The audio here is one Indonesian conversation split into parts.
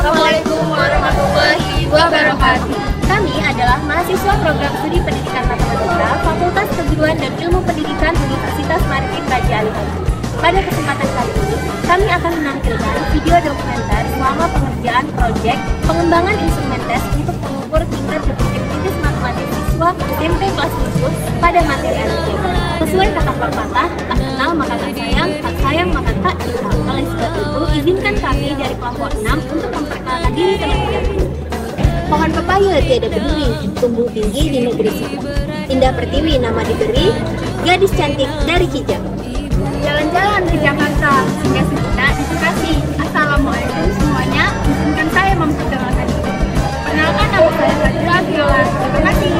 Assalamualaikum warahmatullahi wabarakatuh. Kami adalah mahasiswa program studi pendidikan matematika Fakultas Keguruan dan Ilmu Pendidikan Universitas Maritim Raja Ali. Pada kesempatan kali ini, kami akan menampilkan video dokumenter selama pengerjaan proyek pengembangan instrumen tes untuk mengukur tingkat berpikir kritis matematik siswa SMP kelas khusus pada materi algebra. Sesuai kata pepatah, tak kenal maka tak sayang, tak sayang maka tak kenal. Oleh sebab itu, izinkan kami dari kelompok 6 untuk memperkenalkan diri terlebih dahulu. Pohon pepaya tiada berduri, tumbuh tinggi di negeri Sita. Indah Pertiwi nama diberi, gadis cantik dari Kijang. Jalan-jalan ke Jakarta, singgah sejenak di Bekasi. Assalamualaikum semuanya, izinkan saya memperkenalkan diri. Perkenalkan, nama saya Fadila Viola. Terima kasih.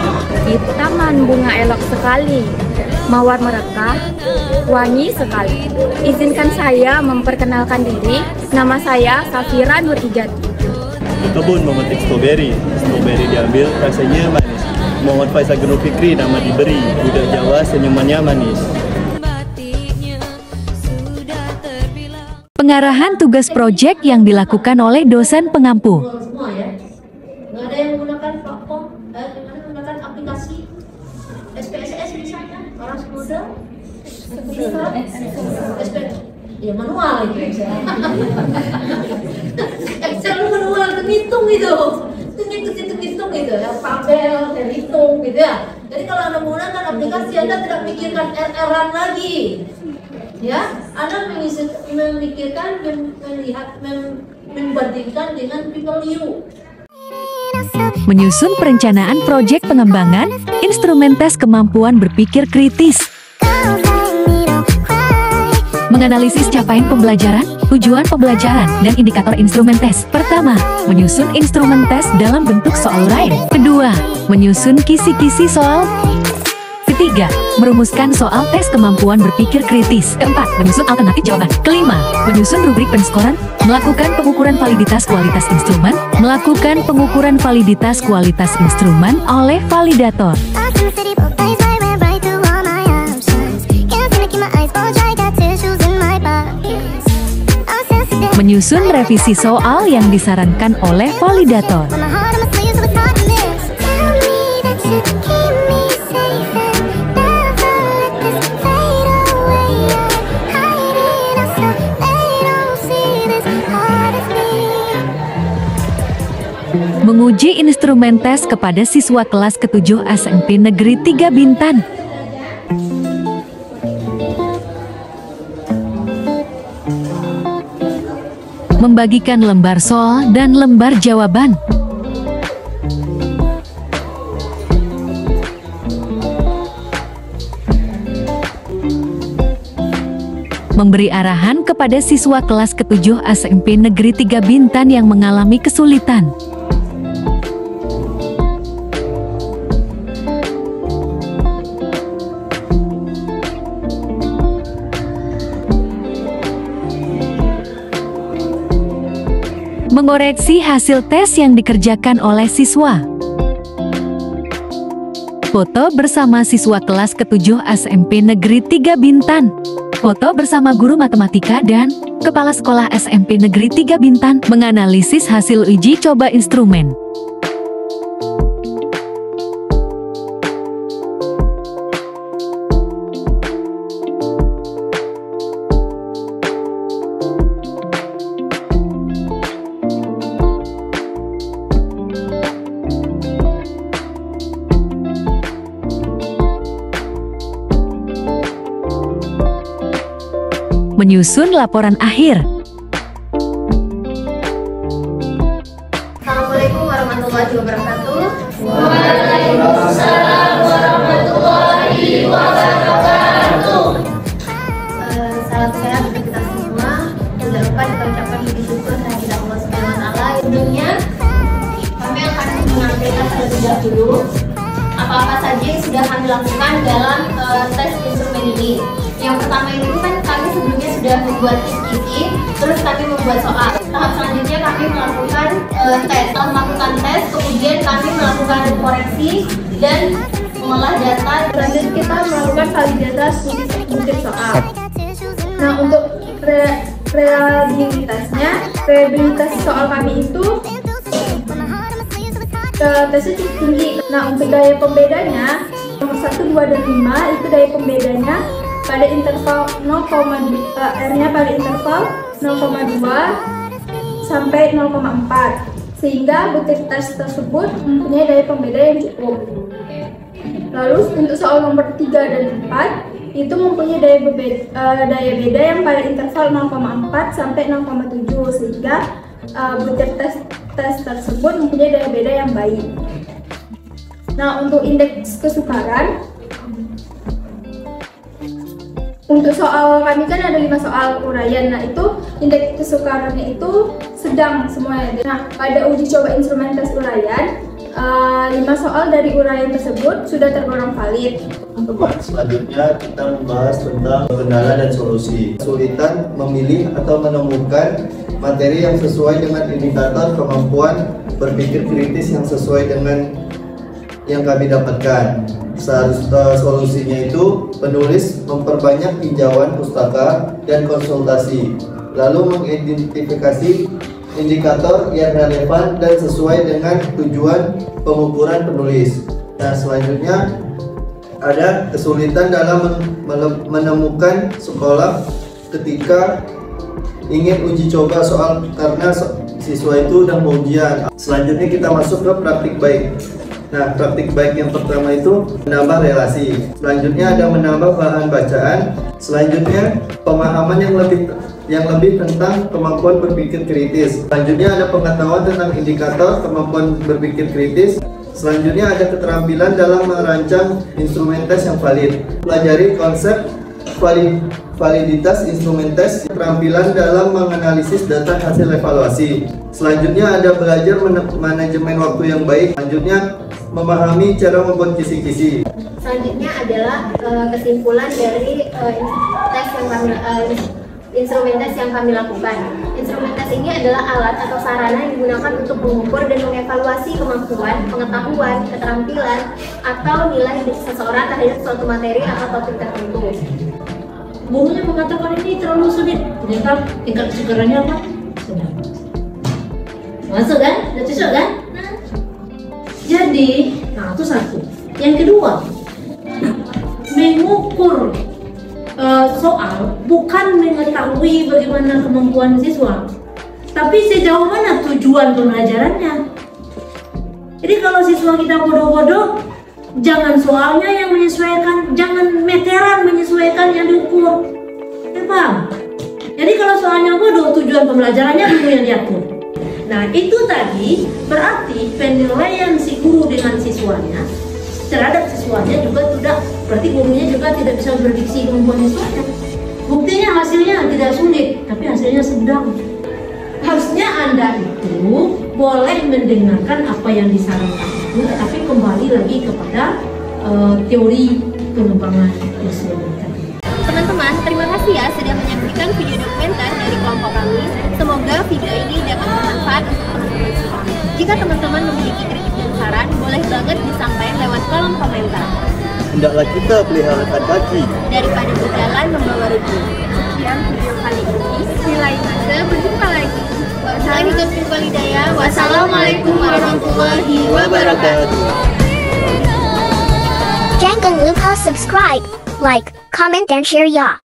Di taman bunga elok sekali, mawar merekah, wangi sekali. Izinkan saya memperkenalkan diri. Nama saya Safira Nur Ijat. Di kebun memetik stroberi diambil rasanya manis. Muhammad Faisal Guru Fikri nama diberi, budak Jawa senyumannya manis. Pengarahan tugas proyek yang dilakukan oleh dosen pengampu. Semua ya, nggak ada yang menggunakan platform, menggunakan aplikasi SPSS misalnya, orang skuter, ya manual gitu. Excel manual hitung gitu, hitung gitu ya, tabel dan hitung gitu ya. Jadi kalau Anda menggunakan aplikasi, Anda tidak memikirkan RR-an lagi. Ya, Anda memikirkan, melihat, membandingkan dengan people you. Menyusun perencanaan proyek pengembangan instrumen tes kemampuan berpikir kritis. Menganalisis capaian pembelajaran, tujuan pembelajaran, dan indikator instrumen tes. Pertama, menyusun instrumen tes dalam bentuk soal uraian. Kedua, menyusun kisi-kisi soal. Ketiga, merumuskan soal tes kemampuan berpikir kritis. Keempat, menyusun alternatif jawaban. Kelima, menyusun rubrik penskoran. Melakukan pengukuran validitas kualitas instrumen. Melakukan pengukuran validitas kualitas instrumen oleh validator. Menyusun revisi soal yang disarankan oleh validator. Menguji instrumen tes kepada siswa kelas ke-7 SMP Negeri 3 Bintan. Membagikan lembar soal dan lembar jawaban. Memberi arahan kepada siswa kelas ke-7 SMP Negeri 3 Bintan yang mengalami kesulitan. Mengoreksi hasil tes yang dikerjakan oleh siswa. Foto bersama siswa kelas ke-7 SMP Negeri 3 Bintan. Foto bersama guru matematika dan kepala sekolah SMP Negeri 3 Bintan menganalisis hasil uji coba instrumen. Menyusun laporan akhir. Assalamualaikum warahmatullahi wabarakatuh. Waalaikumsalam warahmatullahi wabarakatuh. Salam sehat untuk kita semua. Jangan lupa diucapkan puji syukur kehadirat Allah Subhanahu wa taala. Intinya kami akan menyampaikan terlebih dahulu apa-apa saja yang sudah kami lakukan dalam tes instrumen ini. Yang pertama itu kan kami sebelumnya sudah membuat kisi, terus kami membuat soal. Tahap selanjutnya kami melakukan tes. Setelah melakukan tes, kemudian kami melakukan koreksi dan mengolah data. Selanjutnya kita melakukan validitas bukti soal. Nah, untuk reliabilitas soal kami itu tesnya cukup tinggi. Nah, untuk daya pembedanya nomor 1, 2, dan 5 itu daya pembedanya pada interval 0,2, R-nya pada interval 0,2 sampai 0,4, sehingga butir tes tersebut mempunyai daya pembeda yang cukup. Lalu untuk soal nomor 3 dan 4 itu mempunyai daya beda yang pada interval 0,4 sampai 0,7, sehingga butir tes tersebut mempunyai daya beda yang baik. Nah, untuk indeks kesukaran, untuk soal kami kan ada 5 soal uraian. Nah, itu indeks kesukarannya itu sedang semuanya. Nah, pada uji coba instrumen tes uraian, 5 soal dari uraian tersebut sudah tergolong valid. Teman, selanjutnya kita membahas tentang kendala dan solusi. Kesulitan memilih atau menemukan materi yang sesuai dengan indikator kemampuan berpikir kritis yang sesuai dengan yang kami dapatkan. Solusinya itu penulis memperbanyak tinjauan pustaka dan konsultasi, lalu mengidentifikasi indikator yang relevan dan sesuai dengan tujuan pengukuran penulis. Nah, selanjutnya ada kesulitan dalam menemukan sekolah ketika ingin uji coba soal karena siswa itu udah mau ujian. Selanjutnya kita masuk ke praktik baik. Nah, praktik baik yang pertama itu menambah relasi. Selanjutnya ada menambah bahan bacaan. Selanjutnya pemahaman yang lebih tentang kemampuan berpikir kritis. Selanjutnya ada pengetahuan tentang indikator kemampuan berpikir kritis. Selanjutnya ada keterampilan dalam merancang instrumen tes yang valid. Pelajari konsep validitas instrumen tes, keterampilan dalam menganalisis data hasil evaluasi. Selanjutnya ada belajar manajemen waktu yang baik. Selanjutnya memahami cara membuat kisi-kisi. Selanjutnya adalah kesimpulan dari instrumen tes yang kami lakukan. Instrumen tes ini adalah alat atau sarana yang digunakan untuk mengukur dan mengevaluasi kemampuan, pengetahuan, keterampilan, atau nilai seseorang terhadap suatu materi atau topik tertentu. Gurunya mengatakan ini terlalu sulit, ternyata tingkat kesukarannya apa? Sedang. Masuk kan? Udah cocok kan? Nah. Jadi, itu satu. Yang kedua, mengukur soal bukan mengetahui bagaimana kemampuan siswa, tapi sejauh mana tujuan pembelajarannya. Jadi kalau siswa kita bodoh-bodoh, jangan soalnya yang menyesuaikan, jangan meteran menyesuaikan yang diukur. Paham? Jadi kalau soalnya bodoh, tujuan pembelajarannya dulu yang diatur. Nah, itu tadi berarti penilaian si guru dengan siswanya terhadap siswanya juga tidak, berarti gurunya juga tidak bisa prediksi kemampuan siswanya. Buktinya hasilnya tidak sulit, tapi hasilnya sedang. Harusnya Anda itu boleh mendengarkan apa yang disarankan itu, tapi kembali lagi kepada teori pengembangan instrumen. Teman-teman, terima kasih ya sudah menyaksikan video dokumenter dari kelompok kami. Semoga video ini dapat bermanfaat untuk teman-teman semua. Jika teman-teman memiliki kritik dan saran, boleh banget disampaikan lewat kolom komentar. Hendaklah kita peliharakan kaki daripada berjalan membawa rugi. Sekian video kali ini. Nilai masa, berjumpa lagi. Wassalamualaikum warahmatullahi wabarakatuh. Jangan lupa subscribe, like, comment, dan share ya.